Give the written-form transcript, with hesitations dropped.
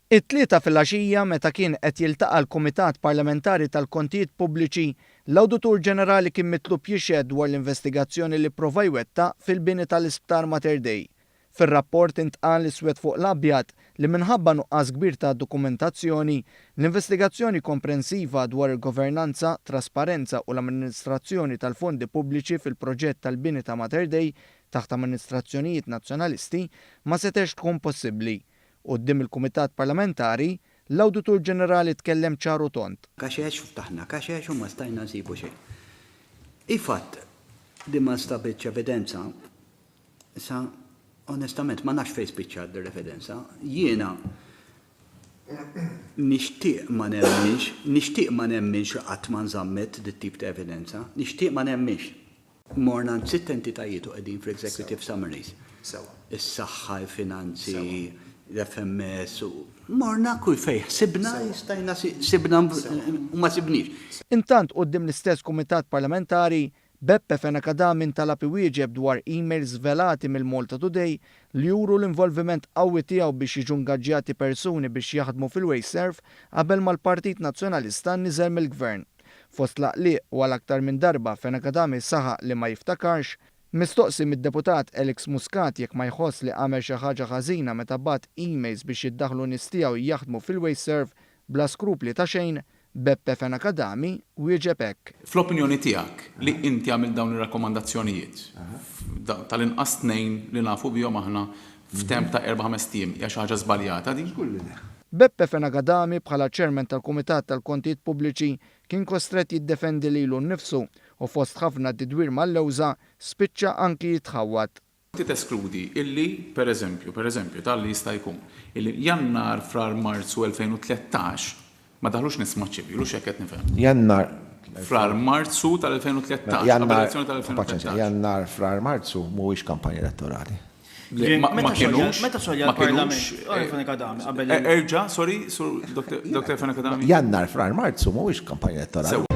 It-tlieta fil-għaxija meta kien qed jiltaqa' l-Kumitat Parlamentari tal-Kontijiet Pubbliċi, l-Awditur Ġenerali kien mitlub jixhed dwar l-investigazzjoni li pprova jwettaq fil-bini tal-Isptar Mater Dei. Fir-rapport intqal iswed fuq l-abjad li minħabba nuqqas kbir ta' dokumentazzjoni, l-investigazzjoni komprensiva dwar il-governanza, trasparenza u l-amministrazzjoni tal-fondi pubbliċi fil-proġett tal-bini ta' Mater Dei taħt amministrazzjonijiet nazzjonalisti ma setgħex tkun possibbli. Quddiem il-Kumitat Parlamentari, l-Awditur Ġenerali tkellem ċaru tont. Kaxex ftaħna, kaxex u ma stajna nsibu xejn. Ifatt, di ma stabiċ evidenza, sa onestament ma nafx fejn spiċċa d-evidenza, jiena nixtieq ma nemminx qatt ma nżammet dit-tip ta' evidenza, nixtieq ma nemminx. Morna 6 entitajiet u qegħdin fl-Executive Summaries. Is-saħħa, il-finanzi, l-FMS u morna kull fej, sibna u ma sibniex. Intant quddiem l-istess Kumitat Parlamentari, Beppe Fenakadami intalab iwieġeb dwar emails velati mill-Malta Today li juru l-involviment qawwi tiegħu biex jiġu ngaġġjati persuni biex jaħdmu fil-Wayserv qabel mal-Partit Nazzjonalista niżel mill-Gvern. Fost l-aqliq u għal aktar minn darba Fenakadami saħaq li ma jiftakarx, mistoqsi mid-deputat Alex Muscat jekk ma jħoss li għamel xi ħaġa ħażina meta bagħat emails biex jiddaħħlu nies tiegħu jaħdmu fil-Wayserv bla skrupli ta' xejn, Beppe Fenakadami wieġeb hekk. Fl-opinjoni tiegħek li inti għamil dawn ir-rakkomandazzjonijiet tal-inqas tnejn li nafu bihom aħna f'temp ta' 4-5 tim hija xi ħaġa żbaljata din? Beppe Fenakadami bħala ċermen tal-Kumitat tal-Kontijiet Pubbliċi kien kostret jiddefendi lilu nnifsu u fost ħafna didwir mal-lewża spiċċa anki jitħawwad. Ti teskludi illi, pereżempju, tal-li jista' jkun, illi Jannar frar Marzu 2013 ma daħlux nisma' ċivili, x'hekk qed nifhem. Jannar. Frar Marzu tal-2013, elezzjoni tal-2013. Jannar frar Marzu mhuwiex kampanja elettorali. Ma kienux. Meta solja l-Parlament? Fenakadami. Erġa', sorry, Dr. Fenakadami. Jannar frar Marzu mhuwiex kampanja elettorali.